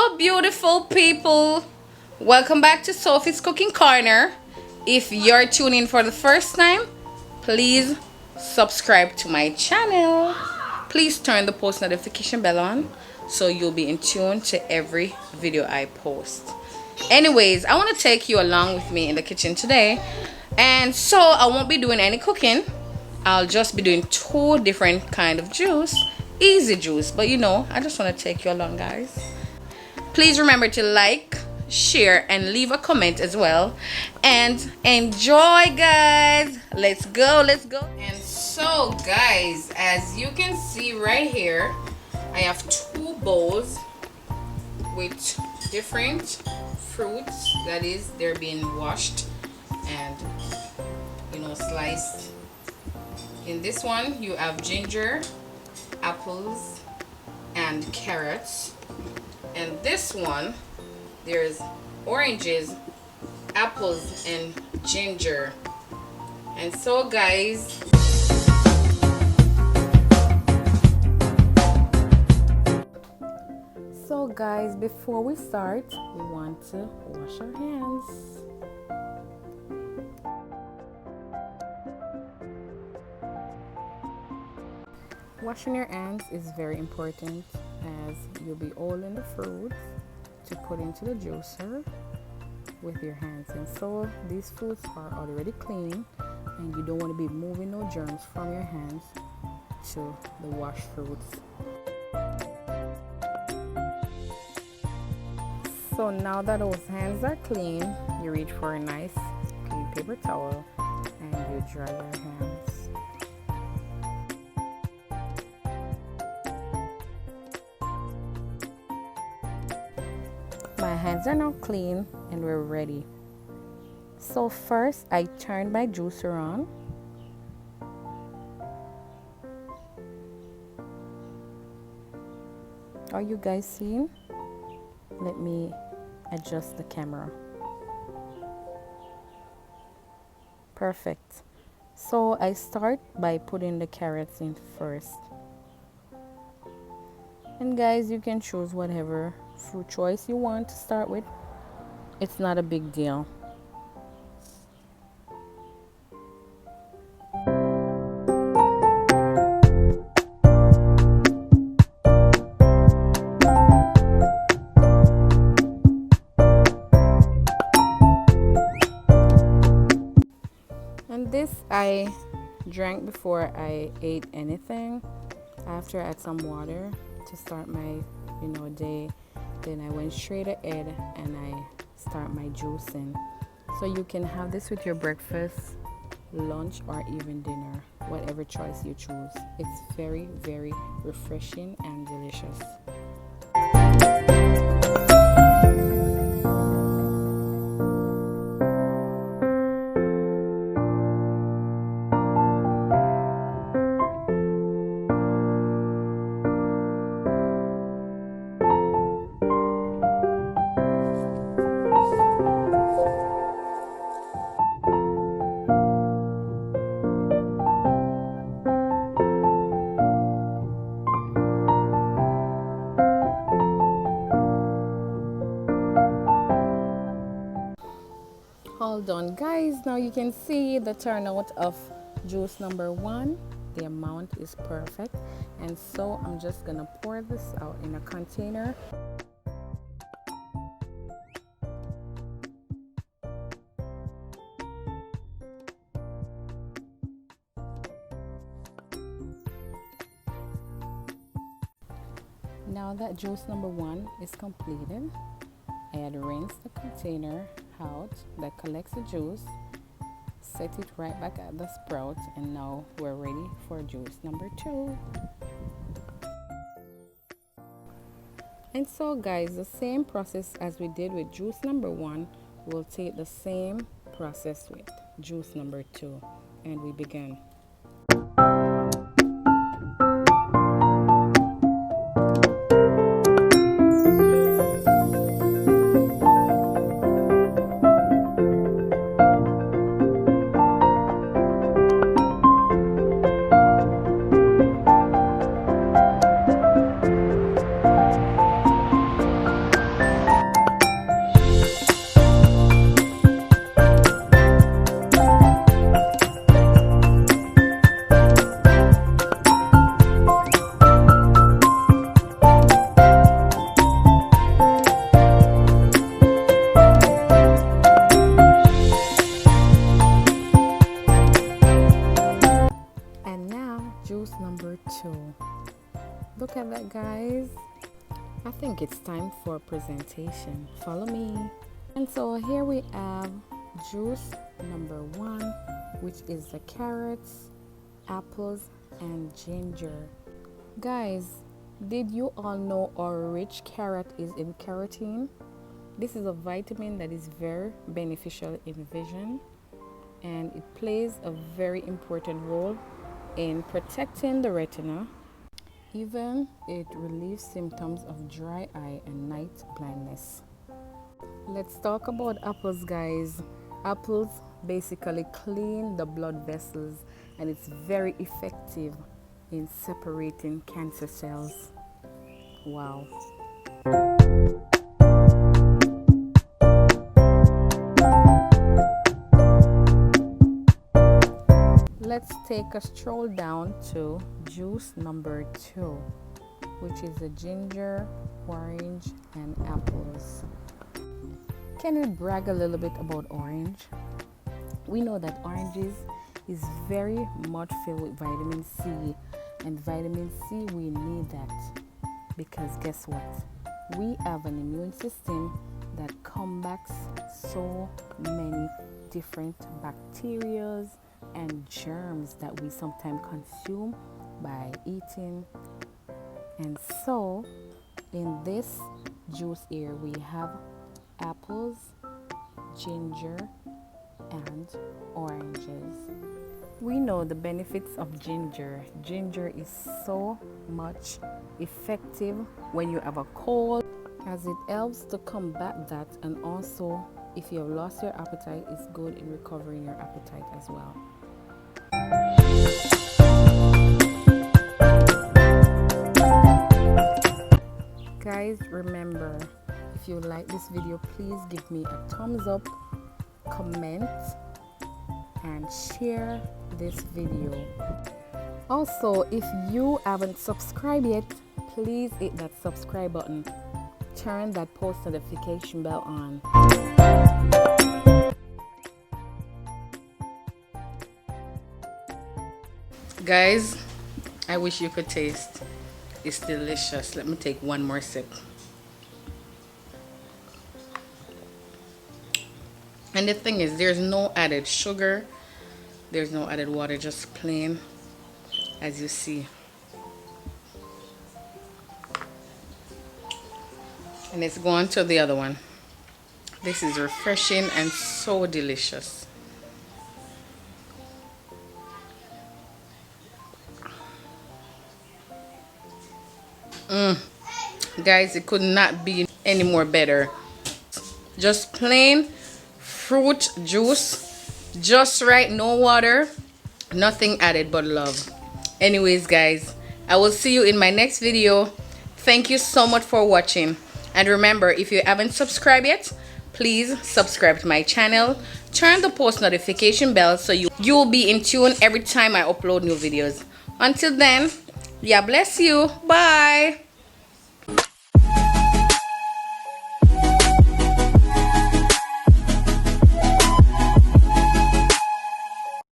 Hello, beautiful people. Welcome back to Sophie's Cooking Corner. If you're tuning in for the first time, please subscribe to my channel. Please turn the post notification bell on so you'll be in tune to every video I post. Anyways, I want to take you along with me in the kitchen today. And so I won't be doing any cooking. I'll just be doing two different kind of juice. Easy juice, but you know, I just want to take you along, guys. Please remember to like, share, and leave a comment as well. And enjoy, guys. Let's go, let's go. And so, guys, as you can see right here, I have two bowls with different fruits. That is, they're being washed and, you know, sliced. In this one, you have ginger, apples, and carrots. And this one, there's oranges, apples, and ginger. And so, guys, before we start, we want to wash our hands. Washing your hands is very important, as you'll be oiling the fruits to put into the juicer with your hands. And so these fruits are already clean, and you don't want to be moving no germs from your hands to the washed fruits. So now that those hands are clean, you reach for a nice clean paper towel and you dry your hands. My hands are now clean and we're ready. So first, I turned my juicer on. Are you guys seeing? Let me adjust the camera. Perfect. So I start by putting the carrots in first. And guys, you can choose whatever fruit choice you want to start with. It's not a big deal. And this I drank before I ate anything. After I had some water to start my day. Then I went straight ahead and I start my juicing. So you can have this with your breakfast, lunch, or even dinner, whatever choice you choose. It's very, very refreshing and delicious. All done, guys. Now you can see the turnout of juice number one. The amount is perfect, and so I'm just gonna pour this out in a container. Now that juice number one is completed, I had rinsed the container out that collects the juice, set it right back at the sprout, and now we're ready for juice number two. And so, guys, the same process as we did with juice number one, we'll take the same process with juice number two, and we begin. I think it's time for presentation. Follow me. And so here we have juice number 1, which is the carrots, apples, and ginger. Guys, did you all know how rich carrot is in carotene? This is a vitamin that is very beneficial in vision, and it plays a very important role in protecting the retina. Even it relieves symptoms of dry eye and night blindness. Let's talk about apples, guys. Apples basically clean the blood vessels, and it's very effective in separating cancer cells. Wow. Let's take a stroll down to juice number 2, which is the ginger, orange, and apples. Can we brag a little bit about orange? We know that oranges is very much filled with vitamin C, and vitamin C, we need that because guess what? We have an immune system that combats so many different bacteria and germs that we sometimes consume by eating. And so in this juice here we have apples, ginger, and oranges. We know the benefits of ginger. Ginger is so much effective when you have a cold, as it helps to combat that, and also if you have lost your appetite, it's good in recovering your appetite as well. Guys, remember, if you like this video, please give me a thumbs up, comment, and share this video. Also, if you haven't subscribed yet, please hit that subscribe button. Turn that post notification bell on. Guys, I wish you could taste. It's delicious. Let me take one more sip. And the thing is, there's no added sugar, there's no added water, just plain, as you see. And it's going to the other one. This is refreshing and so delicious. Guys, it could not be any more better. Just plain fruit juice, just right, no water, nothing added but love. Anyways, guys, I will see you in my next video. Thank you so much for watching, and remember, if you haven't subscribed yet, please subscribe to my channel. Turn the post notification bell so you'll be in tune every time I upload new videos. Until then, yeah, bless you. Bye.